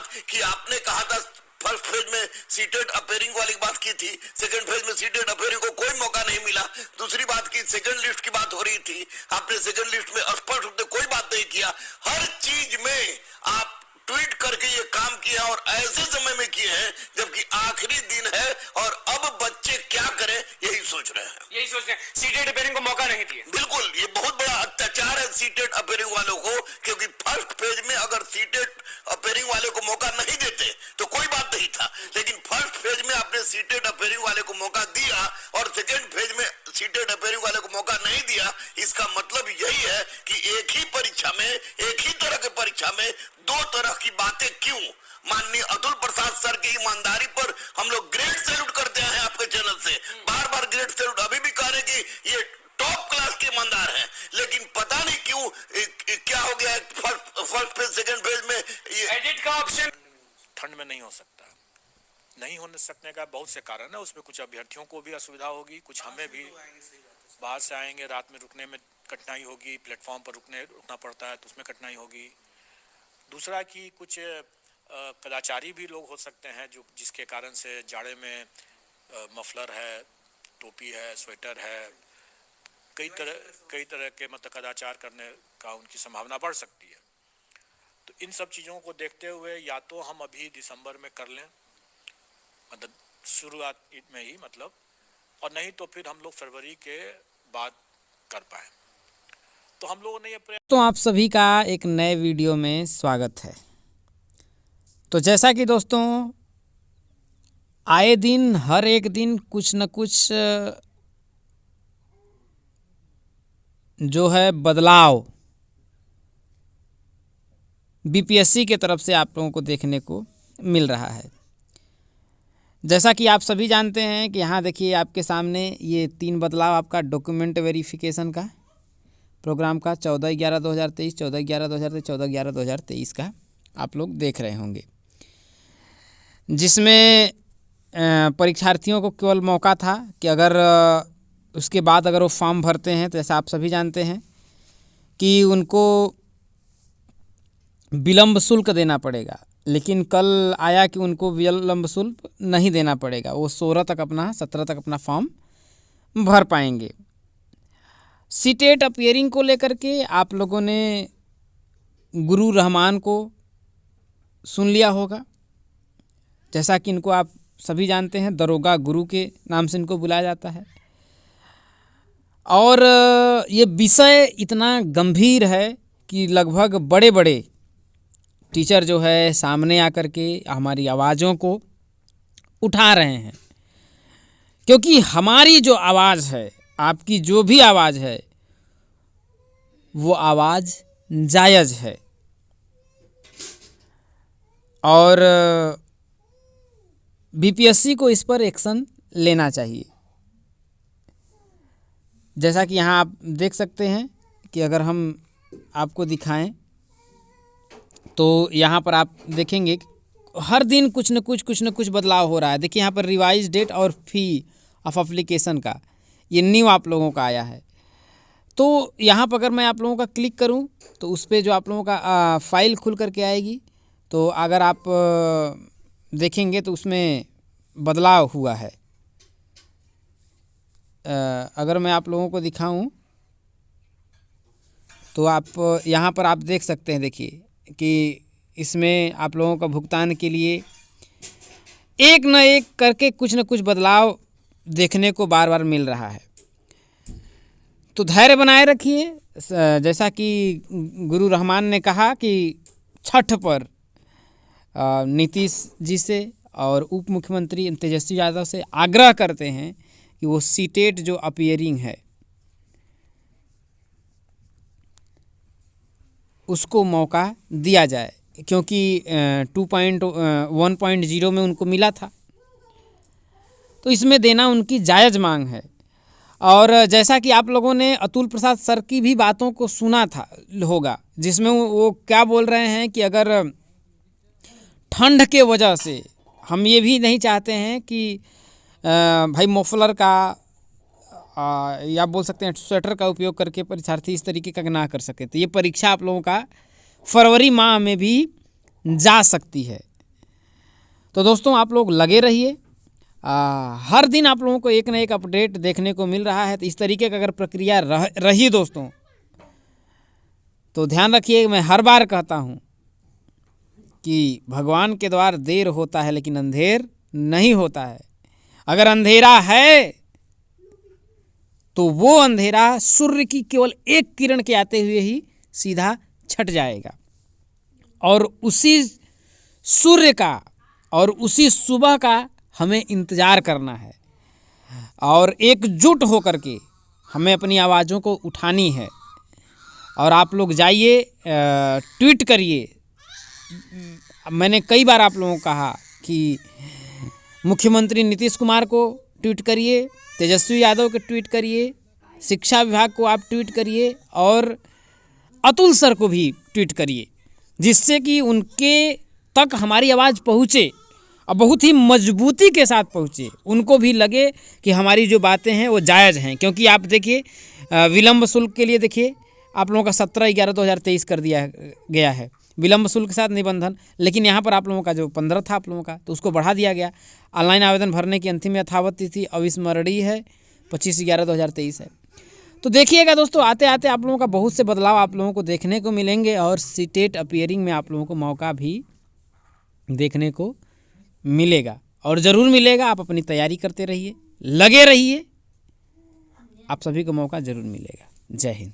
बात कि आपने कहा था फर्स्ट फेज में सीटेड अपेयरिंग वाली बात की थी, सेकंड फेज में सीटेड अपेयरिंग को कोई मौका नहीं मिला। दूसरी बात की सेकंड लिस्ट की बात हो रही थी, आपने सेकंड लिस्ट में स्पष्ट रूप से कोई बात नहीं किया। हर चीज में आप ट्वीट करके ये काम किया और ऐसे समय में किए हैं जबकि आखिरी दिन है और अब बच्चे क्या करें यही सोच रहे हैं। सीटेड अपेयरिंग को मौका नहीं दिया। बिल्कुल, ये बहुत बड़ा अत्याचार है सीटेड अपेयरिंग वालों को, क्योंकि फर्स्ट फेज में अगर सीटेड अपेयरिंग वाले को मौका नहीं देते तो कोई बात नहीं था, लेकिन फर्स्ट फेज में आपने सीटेड अपेयरिंग वाले को मौका दिया और सेकेंड फेज में सीटेड अपेयरिंग वाले को मौका नहीं दिया। इसका मतलब यही है कि एक ही परीक्षा में, एक ही तरह की परीक्षा में दो तरह की बातें क्यों? माननीय अतुल प्रसाद सर की ईमानदारी पर हम लोग ग्रेट सैल्यूट करते हैं आपके चैनल से, बार बार ग्रेट सैल्यूट, अभी भी कह रहे कि ये टॉप क्लास के ईमानदार हैं, लेकिन पता नहीं क्यों क्या हो गया फर्स्ट फेज सेकंड फेज में ये एडिट का ऑप्शन ठंड में नहीं हो सकता। नहीं होने सकने का बहुत से कारण है, उसमें कुछ अभ्यर्थियों को भी असुविधा होगी, कुछ हमें भी बाहर से आएंगे, रात में रुकने में कठिनाई होगी, प्लेटफॉर्म पर रुकना पड़ता है तो उसमें कठिनाई होगी। दूसरा कि कुछ कदाचारी भी लोग हो सकते हैं जो जिसके कारण से जाड़े में मफलर है, टोपी है, स्वेटर है, कई तरह के मतलब कदाचार करने का उनकी संभावना बढ़ सकती है। तो इन सब चीज़ों को देखते हुए या तो हम अभी दिसंबर में कर लें, मतलब शुरुआत में ही मतलब, और नहीं तो फिर हम लोग फरवरी के बाद कर पाए। तो हम लोगों ने ये तो आप सभी का एक नए वीडियो में स्वागत है। तो जैसा कि दोस्तों आए दिन हर एक दिन कुछ न कुछ जो है बदलाव बीपीएससी के तरफ से आप लोगों को देखने को मिल रहा है। जैसा कि आप सभी जानते हैं कि यहाँ देखिए आपके सामने ये 3 बदलाव आपका डॉक्यूमेंट वेरिफिकेशन का प्रोग्राम का 14/11/2023, 14/11/2023, 14/11/2023 का आप लोग देख रहे होंगे, जिसमें परीक्षार्थियों को केवल मौका था कि अगर उसके बाद अगर वो फॉर्म भरते हैं तो जैसा आप सभी जानते हैं कि उनको विलम्ब शुल्क देना पड़ेगा, लेकिन कल आया कि उनको विलम्ब शुल्क नहीं देना पड़ेगा, वो 17 तक अपना फॉर्म भर पाएंगे। सीटेट अपियरिंग को लेकर के आप लोगों ने गुरु रहमान को सुन लिया होगा, जैसा कि इनको आप सभी जानते हैं दरोगा गुरु के नाम से इनको बुलाया जाता है। और ये विषय इतना गंभीर है कि लगभग बड़े बड़े टीचर जो है सामने आकर के हमारी आवाज़ों को उठा रहे हैं, क्योंकि हमारी जो आवाज़ है, आपकी जो भी आवाज़ है, वो आवाज़ जायज़ है और बीपीएससी को इस पर एक्शन लेना चाहिए। जैसा कि यहाँ आप देख सकते हैं कि अगर हम आपको दिखाएं तो यहाँ पर आप देखेंगे हर दिन कुछ न कुछ बदलाव हो रहा है। देखिए यहाँ पर रिवाइज डेट और फी ऑफ एप्लीकेशन का ये न्यू आप लोगों का आया है। तो यहाँ पर अगर मैं आप लोगों का क्लिक करूँ तो उस पर जो आप लोगों का फ़ाइल खुल करके आएगी, तो अगर आप देखेंगे तो उसमें बदलाव हुआ है। अगर मैं आप लोगों को दिखाऊं तो आप यहाँ पर आप देख सकते हैं, देखिए कि इसमें आप लोगों का भुगतान के लिए एक न एक करके कुछ न कुछ बदलाव देखने को बार बार मिल रहा है। तो धैर्य बनाए रखिए। जैसा कि गुरु रहमान ने कहा कि छठ पर नीतीश जी से और उप मुख्यमंत्री तेजस्वी यादव से आग्रह करते हैं कि वो सीटेट जो अपियरिंग है उसको मौका दिया जाए, क्योंकि 1.0 में उनको मिला था, तो इसमें देना उनकी जायज़ मांग है। और जैसा कि आप लोगों ने अतुल प्रसाद सर की भी बातों को सुना था होगा, जिसमें वो क्या बोल रहे हैं कि अगर ठंड के वजह से हम ये भी नहीं चाहते हैं कि भाई मफलर का या बोल सकते हैं स्वेटर का उपयोग करके परीक्षार्थी इस तरीके का ना कर सके, तो ये परीक्षा आप लोगों का फरवरी माह में भी जा सकती है। तो दोस्तों आप लोग लगे रहिए, हर दिन आप लोगों को एक ना एक अपडेट देखने को मिल रहा है। तो इस तरीके का अगर प्रक्रिया रही दोस्तों तो ध्यान रखिए, मैं हर बार कहता हूँ कि भगवान के द्वार देर होता है लेकिन अंधेर नहीं होता है। अगर अंधेरा है तो वो अंधेरा सूर्य की केवल एक किरण के आते हुए ही सीधा छट जाएगा, और उसी सूर्य का और उसी सुबह का हमें इंतज़ार करना है, और एकजुट होकर के हमें अपनी आवाज़ों को उठानी है। और आप लोग जाइए, ट्वीट करिए। मैंने कई बार आप लोगों को कहा कि मुख्यमंत्री नीतीश कुमार को ट्वीट करिए, तेजस्वी यादव को ट्वीट करिए, शिक्षा विभाग को आप ट्वीट करिए, और अतुल सर को भी ट्वीट करिए, जिससे कि उनके तक हमारी आवाज़ पहुँचे और बहुत ही मजबूती के साथ पहुँचे। उनको भी लगे कि हमारी जो बातें हैं वो जायज़ हैं। क्योंकि आप देखिए, विलम्ब शुल्क के लिए देखिए आप लोगों का 17/11/2023 कर दिया गया है, विलम्ब शुल्क के साथ निबंधन। लेकिन यहाँ पर आप लोगों का जो 15 था आप लोगों का, तो उसको बढ़ा दिया गया। ऑनलाइन आवेदन भरने की अंतिम यथावत तिथि अविस्मरणीय है, 25/11/2023 है। तो देखिएगा दोस्तों, आते आते आप लोगों का बहुत से बदलाव आप लोगों को देखने को मिलेंगे, और सीटेट अपीयरिंग में आप लोगों को मौका भी देखने को मिलेगा, और ज़रूर मिलेगा। आप अपनी तैयारी करते रहिए, लगे रहिए, आप सभी को मौका ज़रूर मिलेगा। जय हिंद।